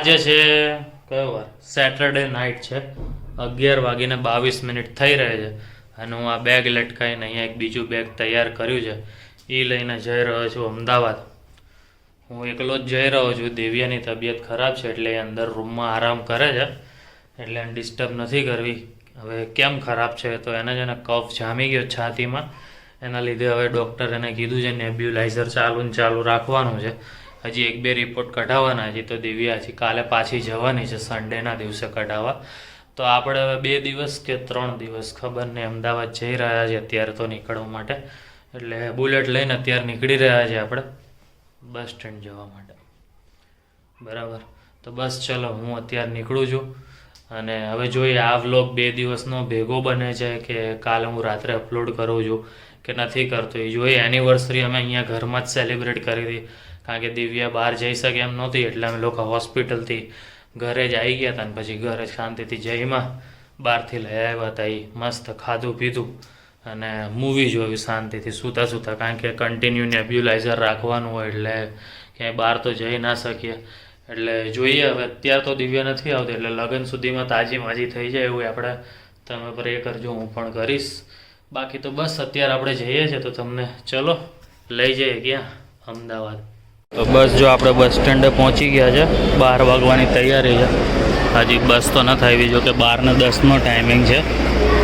આજે છે કયો વાર સેટરડે નાઇટ છે 11:22 થઈ રહે છે અને હું આ બેગ લટકાઈને અહીંયા એક બીજું બેગ તૈયાર કર્યું છે એ લઈને જઈ રહ્યો છું અમદાવાદ. હું એકલો જ જઈ રહ્યો છું. દિવ્યાની તબિયત ખરાબ છે એટલે એ અંદર રૂમમાં આરામ કરે છે એટલે એને ડિસ્ટર્બ નથી કરવી. હવે કેમ ખરાબ છે તો એને જ એને કફ જામી ગયો છાતીમાં, એના લીધે હવે ડૉક્ટર એને કીધું છે નેબ્યુલાઇઝર ચાલુ રાખવાનું છે. હજી 1-2 રિપોર્ટ કઢાવવાના છે. તો દિવ્યા હજી કાલે પાછી જવાની છે સન્ડેના દિવસે કઢાવવા. તો આપણે હવે 2 દિવસ કે 3 દિવસ ખબર નહીં અમદાવાદ જઈ રહ્યા છીએ અત્યારે તો નીકળવા માટે. એટલે બુલેટ લઈને અત્યારે નીકળી રહ્યા છીએ આપણે બસ સ્ટેન્ડ જવા માટે. બરાબર, તો બસ ચલો હું અત્યારે નીકળું છું અને હવે જોઈએ આ વ્લોગ 2 દિવસનો ભેગો બને છે કે કાલે હું રાત્રે અપલોડ કરું છું કે નથી કરતો એ જોઈએ. એનિવર્સરી અમે અહીંયા ઘરમાં જ સેલિબ્રેટ કરી હતી કારણ કે દિવ્યા બહાર જઈ શકે એમ નહોતી એટલે અમે લોકો હોસ્પિટલથી ઘરે જ આવી ગયા હતા અને પછી ઘરે શાંતિથી જઈમાં બહારથી લઈ આવ્યા હતા. એ મસ્ત ખાધું પીધું અને મૂવી જોયું શાંતિથી સૂતા કારણ કે કન્ટિન્યુ નેબ્યુલાઇઝર રાખવાનું હોય એટલે ક્યાંય બહાર તો જઈ ના શકીએ. એટલે જોઈએ હવે અત્યારે તો દિવ્યા નથી આવતી એટલે લગ્ન સુધીમાં તાજી માજી થઈ જાય એવું આપણે તમે પ્રે કરજો, હું પણ કરીશ. બાકી તો બસ અત્યારે આપણે જઈએ છીએ તો તમને ચલો લઈ જઈએ ક્યાં અમદાવાદ. તો બસ જો આપણે બસ સ્ટેન્ડે પહોંચી ગયા છે. 12 વાગવાની તૈયારી છે. હજી બસ તો નથી આવી, જો કે 12:10નો ટાઈમિંગ છે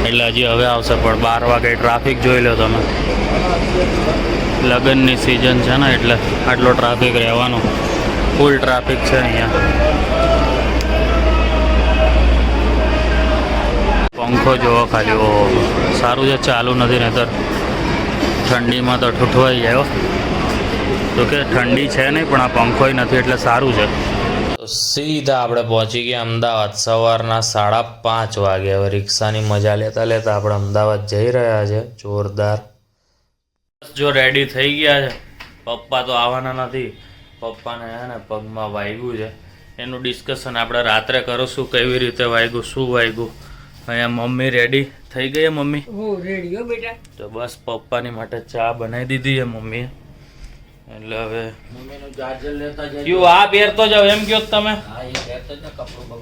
એટલે હજી હવે આવશે પણ 12 વાગે ટ્રાફિક જોઈ લો તમે. લગ્નની સિઝન છે ને એટલે આટલો ટ્રાફિક રહેવાનો, ફૂલ ટ્રાફિક છે અહીંયા. પંખો જોવો ખાલી, ઓ સારું છે ચાલુ નથી નહીતર ઠંડીમાં તો ઠૂઠવાઈ જાય. તો કે ઠંડી છે નહીં પણ આ પંખોય નથી એટલે સારું છે. તો સીધા આપણે પહોંચી ગયા અમદાવાદ સવારના 5:30 વાગે. હવે રિક્ષાની મજા લેતા લેતા આપણે અમદાવાદ જઈ રહ્યા છે. જોરદાર જો રેડી થઈ ગયા છે. પપ્પા તો આવવાના નથી, પપ્પાને હે ને પગમાં વાગ્યું છે. એનું ડિસ્કશન આપણે રાત્રે કરીશું, કેવી રીતે વાગ્યું, શું વાગ્યું. અહીંયા મમ્મી રેડી થઈ ગઈ મમ્મી? રેડી હો બેટા. તો બસ પપ્પાની માટે ચા બનાવી દીધી છે મમ્મીએ. એટલે હવે કયું આ પહેરતો જાવ એમ કયો તમે?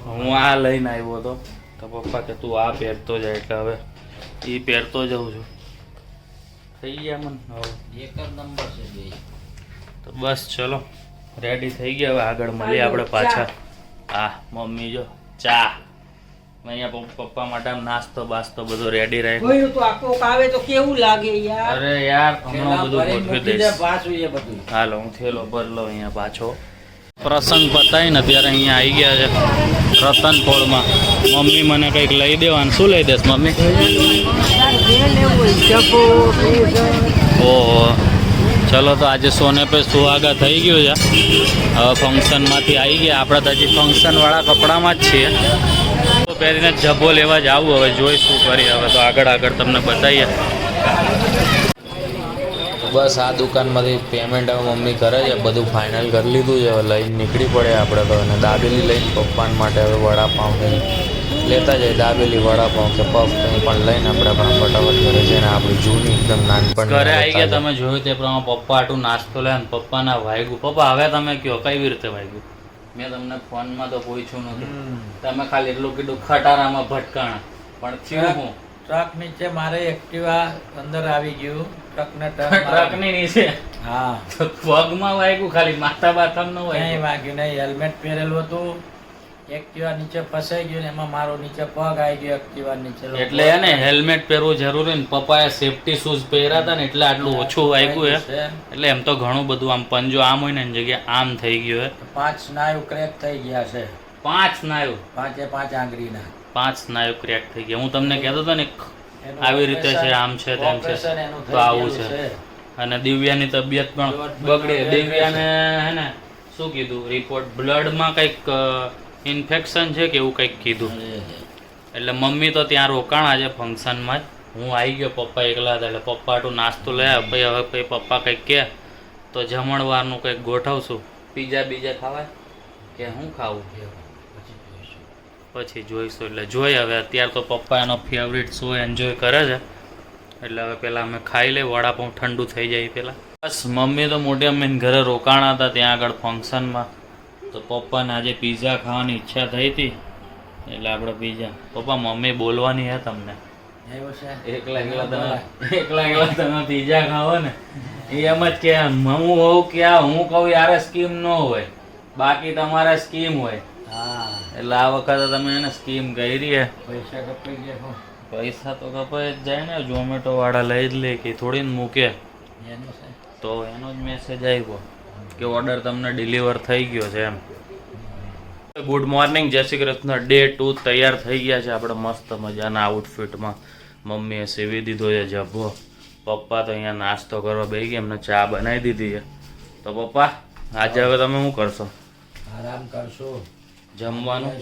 હું આ લઈને આવ્યો હતો તો પપ્પા કે તું આ પહેરતો જાય એટલે હવે એ પહેરતો જાઉં છું. થઈ ગયા મને હવે એક જ નંબર છે. તો બસ ચલો રેડી થઈ ગયા. હવે આગળ મળીએ આપણે પાછા. હા મમ્મી જો ચા અહીંયા પપ્પા માટે આમ નાસ્તો બાસ્તો બધું રેડી રાખ્યું. આવે તો કેવું લાગે યાર. અરે યાર હમણાં બધું ગોઠવી દઈશ. હાલો હું થેલો ભર લઉં અહીંયા પાછો. પ્રસંગ પતાય ને ત્યારે અહીંયા આવી ગયા છે રતનપોળમાં. મમ્મી મને કંઈક લઈ દેવાનું. શું લઈ દેશ મમ્મી? ઓહો ચલો તો આજે સોને પે સુહાગા થઈ ગયું છે. હવે ફંક્શનમાંથી આવી ગયા. આપણે તો હજી ફંક્શનવાળા કપડામાં જ છીએ. તો પહેરીને જબ્બો લેવા જ આવું. હવે જોઈ શું કરીએ. હવે તો આગળ તમને બતાવીએ. બસ આ દુકાનમાંથી પેમેન્ટ હવે મમ્મી કરે છે. બધું ફાઇનલ કરી લીધું છે. હવે લઈને નીકળી પડે આપણે તો. અને દાબેલી લઈને પપ્પાન માટે હવે વડાપાઉં લેતા જાય. દાબેલી વડાપાઉં કે પફ કંઈ પણ લઈને આપણે પણ ફટાફટ ઘરે જઈને આપણી જૂની એકદમ નાનપણ ઘરે આવી ગયા. તમે જોયું તે પ્રમાણે પપ્પા આટલું નાસ્તો લે ને પપ્પાના વાગ્યું. પપ્પા હવે તમે કહો કેવી રીતે વાગ્યું? મેં તમને ફોનમાં તો પૂછ્યું નથી. તમે ખાલી એટલું કીધું ખટારામાં ભટકાણા પણ થયું હું ટ્રક નીચે મારે એક્ટિવા અંદર આવી ગયું. ટ્રકની નીચે? હા. પગમાં વાગ્યું ખાલી, માથા બાથમ ન હોય? નહીં વાગ્યું નહીં. હેલ્મેટ પહેરેલું હતું. એક્ટિવા નીચે ફસાઈ ગયું ને એમાં મારો નીચે પગ આવી ગયો એક્ટિવા નીચે. એટલે એને હેલ્મેટ પહેરવું જરૂરી ને પપ્પાએ સેફટી શૂઝ પહેર્યા હતા ને એટલે આટલું ઓછું વાગ્યું છે. એટલે એમ તો ઘણું બધું આમ પંજો આમ હોય ને એની જગ્યાએ આમ થઈ ગયું છે. 5 સ્નાયુ ક્રેક થઈ ગયા છે. 5 સ્નાયુ? 5 આંગળીના 5 સ્નાયુ ક્રેક થઈ ગયા. હું તમને કહેતો હતો ને આવી રીતે છે, આમ છે, તેમ છે, તો આવું છે. અને દિવ્યાની તબિયત પણ બગડે. દિવ્યાને હે ને શું કીધું રિપોર્ટ, બ્લડમાં કંઈક ઇન્ફેક્શન છે કે એવું કંઈક કીધું. એટલે મમ્મી તો ત્યાં રોકાણા છે ફંક્શનમાં જ. હું આવી ગયો, પપ્પા એકલા હતા એટલે પપ્પા આટલું નાસ્તો લઈ ભાઈ. હવે ભાઈ પપ્પા કંઈક કહે તો જમણવારનું કંઈક ગોઠવશું. પીઝા બીજા ખાવાય કે શું ખાવું પછી જોઈશું. એટલે જોઈએ હવે. અત્યારે તો પપ્પા એનો ફેવરિટ શો એન્જોય કરે છે એટલે હવે પહેલાં અમે ખાઈ લઈએ. વડાપાઉં ઠંડુ થઈ જાય પહેલાં. બસ મમ્મી તો મોટી અમ્મીને ઘરે રોકાણા હતા ત્યાં આગળ ફંક્શનમાં. તો પપ્પાને આજે પીઝા ખાવાની ઈચ્છા થઈ હતી એટલે આપણે પીઝા. પપ્પા મમ્મી બોલવાની હે તમને, એવું છે એકલા તમે પીઝા ખાવો ને એ એમ જ કે હું કહું યાર સ્કીમ ન હોય, બાકી તમારે સ્કીમ હોય. હા એટલે આ વખતે તમે એને સ્કીમ કરી હે. પૈસા કપાઈ ગયા પૈસા તો કપાઈ જ જાય ને, ઝોમેટો વાળા લઈ જ લે કે થોડી ને મૂકે. એનું છે તો એનો જ મેસેજ આવ્યો કે ઓર્ડર તમને ડિલિવર થઈ ગયો છે એમ. ગુડ મોર્નિંગ, જય શ્રી કૃષ્ણ. ડે 2 તૈયાર થઈ ગયા છે આપણે મસ્ત મજાના આઉટફિટમાં. મમ્મીએ સીવી દીધો છે જબ્બો. પપ્પા તો અહીંયા નાસ્તો કરવા બેસી ગયા, એમને ચા બનાવી દીધી છે. તો પપ્પા આજે હવે તમે શું કરશો? આરામ કરશું, જમવાનું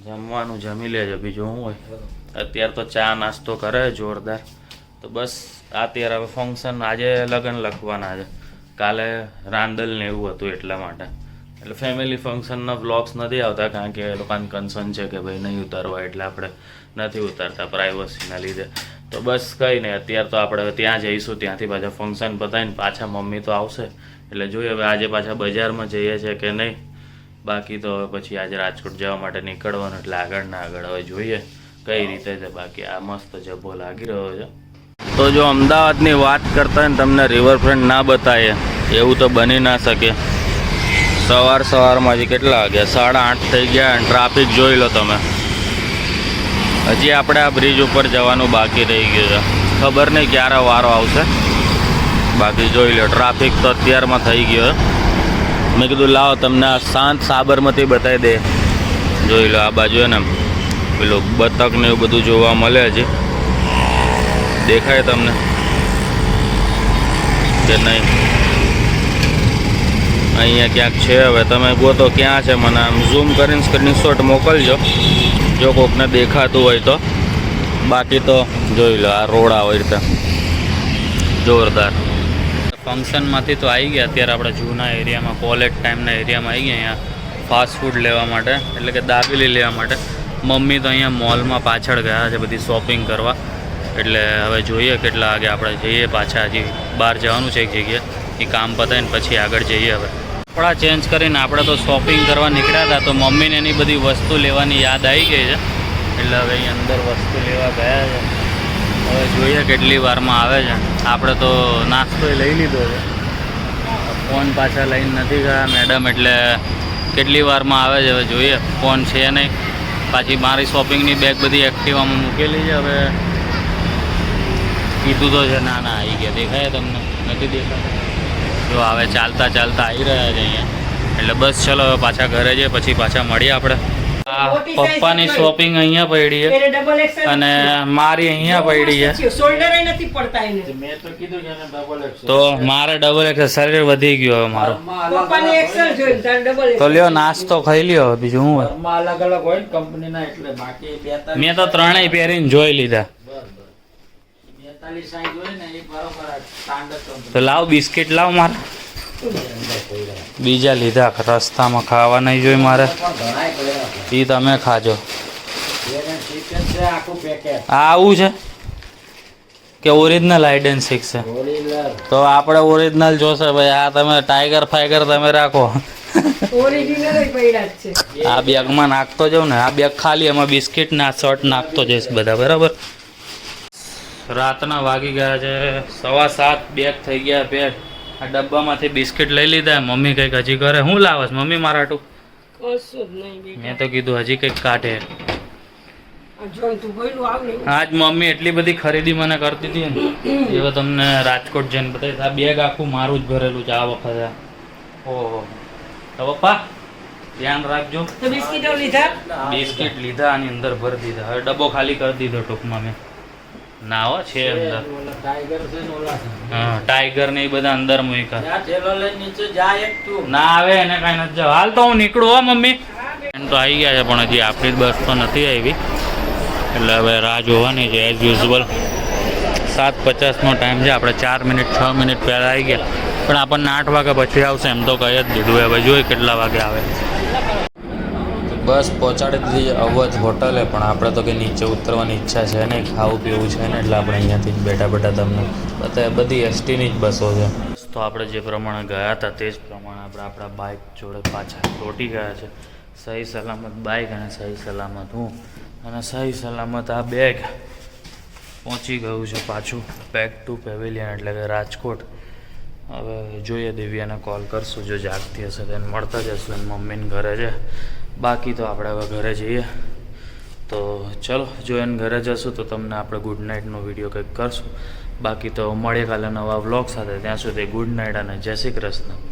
જમવાનું જમી લેજો, બીજું શું હોય. અત્યારે તો ચા નાસ્તો કરે જોરદાર. તો બસ અત્યારે હવે ફંક્શન, આજે લગ્ન લખવાના છે, કાલે રાંદલ ને એવું હતું એટલા માટે. એટલે ફેમિલી ફંક્શનના વ્લોગ્સ નથી આવતા કારણ કે એ લોકોને કન્સર્ન છે કે ભાઈ નહીં ઉતારવા, એટલે આપણે નથી ઉતારતા પ્રાઇવસીના લીધે. તો બસ કંઈ નહીં, અત્યારે તો આપણે ત્યાં જઈશું, ત્યાંથી પાછા ફંક્શન પતાવીને પાછા મમ્મી તો આવશે એટલે જોઈએ હવે આજે પાછા બજારમાં જઈએ છે કે નહીં. બાકી તો હવે પછી આજે રાજકોટ જવા માટે નીકળવાનું, એટલે આગળના આગળ હવે જોઈએ કઈ રીતે છે. બાકી આ મસ્ત જબ્બો લાગી રહ્યો છે. તો જો અમદાવાદની વાત કરતા હોય ને તમને રિવરફ્રન્ટ ના બતાવીએ એવું તો બની ના શકે. સવારમાં હજી કેટલા વાગ્યા? 8:30 થઈ ગયા અને ટ્રાફિક જોઈ લો તમે. હજી આપણે આ બ્રિજ ઉપર જવાનું બાકી રહી ગયું છે, ખબર નહીં ક્યારે વારો આવશે. બાકી જોઈ લો ટ્રાફિક તો અત્યારમાં થઈ ગયો. મેં કીધું લાવો તમને આ શાંત સાબરમતી બતાવી દે. જોઈ લો આ બાજુ ને પેલું બતક ને એવું બધું જોવા મળે. હજી દેખાય તમને કે નહીં? અહીંયા ક્યાંક છે, હવે તમે ગોતો ક્યાં છે, મને આમ ઝૂમ કરીને સ્ક્રીનશોટ મોકલજો જો કોકને દેખાતું હોય તો. બાકી તો જોઈ લો આ રોડ આવી રીતે જોરદાર. ફંક્શનમાંથી તો આવી ગયા, અત્યારે આપણે જૂના એરિયામાં, કોલેજ ટાઈમના એરિયામાં આવી ગયા અહીંયા ફાસ્ટ ફૂડ લેવા માટે, એટલે કે દાબેલી લેવા માટે. મમ્મી તો અહીંયા મોલમાં પાછળ ગયા છે બધી શોપિંગ કરવા, એટલે હવે જોઈએ કેટલા વાગે આપણે જઈએ પાછા. હજી બહાર જવાનું છે એક જગ્યાએ, એ કામ પતાવીને પછી આગળ જઈએ. હવે કપડાં ચેન્જ કરીને આપણે તો શોપિંગ કરવા નીકળ્યા હતા, તો મમ્મીને એની બધી વસ્તુ લેવાની યાદ આવી ગઈ છે, એટલે હવે અહીં અંદર વસ્તુ લેવા ગયા છે. હવે જોઈએ કેટલી વારમાં આવે છે. આપણે તો નાસ્તો લઈ લીધો છે, ફોન પાછા લઈને નથી ગયા મેડમ, એટલે કેટલી વારમાં આવે છે હવે જોઈએ. ફોન છે નહીં, પાછી મારી શોપિંગની બેગ બધી એક્ટિવામાં મૂકેલી છે. હવે કીધું તો છે, ના આવી ગયા. દેખાય તમને? નથી દેખાતા? જો હવે ચાલતા આવી રહ્યા છે અહીંયા. એટલે બસ ચલો હવે પાછા ઘરે જઈએ, પછી પાછા મળીએ આપણે. પપ્પાની શોપિંગ અહીંયા પડી છે અને મારી અહીંયા પડી છે. મેં તો કીધું કે ડબલ એક્સેલ. તો મારે ડબલ એક્સેલ, શરીર વધી ગયો હવે મારો. તો લ્યો નાસ્તો ખાઈ લ્યો, બીજું શું હોય. અલગ અલગ હોય ને કંપનીના, એટલે બાકી 42 મેં તો ત્રણેય પહેરીને જોઈ લીધા. 42 સાઈઝ હોય ને એ બરોબર સ્ટાન્ડર્ડ કંપની. તો લાવ બિસ્કિટ લાવ મારે. બીજા લીધા રસ્તામાં ખાવા નહીં જોઈ મારે. એ તમે ખાજો. આ આવું છે કે ઓરિજિનલ હાઇડ સિક છે? તો આપણે ઓરિજિનલ જોશે ભાઈ. આ તમે ટાઈગર ફાઈગર તમે રાખો. આ બેગમાં નાખતો જાઉં ને, આ બેગ ખાલી, એમાં બિસ્કિટ ને આ શર્ટ નાખતો જઈશ બધા, બરાબર. રાતના વાગી ગયા છે 7:15, બેગ થઈ ગયા પેક. આ ડબ્બામાંથી બિસ્કિટ લઈ લીધા. મમ્મી કંઈક હજી કરે. શું લાવસ મમ્મી મારા હાટું? મેં તો કીધું હજી કંઈક કાઢે. આજ મમ્મી એટલી બધી ખરીદી મને કરતી હતી ને, હવે તમને રાજકોટ જઈને બતાવીશ. આ બેગ આખું મારું જ ભરેલું છે આ વખતે. ઓહો. તો પપ્પા ધ્યાન રાખજો. બિસ્કિટ લીધા, આની અંદર ભરી દીધા. હવે ડબ્બો ખાલી કરી દીધો ટૂંકમાં મેં. ના હો છે અંદર. હા ટાઈગર ને એ બધા અંદર મૂક્યા. ના આવે એને કઈ નથી જાવ. હાલ તો હું નીકળું હો મમ્મી. એમ તો આવી ગયા છે પણ હજી આપણી બસ તો નથી આવી, એટલે હવે રાહ જોવાની છે એઝ યુઝ્યુઅલ. 7:50નો ટાઈમ છે, આપણે 4 મિનિટ 6 મિનિટ પહેલાં આવી ગયા, પણ આપણને 8 વાગ્યા પછી આવશે એમ તો કહી જ દીધું. હવે જોઈએ કેટલા વાગે આવે. બસ પહોંચાડી દીધી અવધ હોટલે, પણ આપણે તો કે નીચે ઉતરવાની ઈચ્છા છે નહીં, ખાવું પીવું છે ને, એટલે આપણે અહીંયાથી જ બેઠા તમને બતાવે. બધી એસટીની જ બસો છે. તો આપણે જે પ્રમાણે ગયા હતા તે જ પ્રમાણે આપણે આપણા બાઇક જોડે પાછા લોટી ગયા છે. સહી સલામત બાઇક અને સહી સલામત હું અને સહી સલામત આ બેગ પહોંચી ગયું છે પાછું બેક ટુ પેવેલિયન એટલે કે રાજકોટ. હવે જોઈએ દિવ્યાને કોલ કરશું, જો જાગતી હશે તો એને મળતા જશું. એને મમ્મીને ઘરે છે, બાકી તો આપણે હવે ઘરે જઈએ. તો ચલો, જો એને ઘરે જશું તો તમને આપણે ગુડ નાઇટનો વિડીયો કંઈક કરશું. બાકી તો મળીએ કાલે નવા વ્લોગ સાથે. ત્યાં સુધી ગુડ નાઇટ અને જય શ્રી કૃષ્ણ.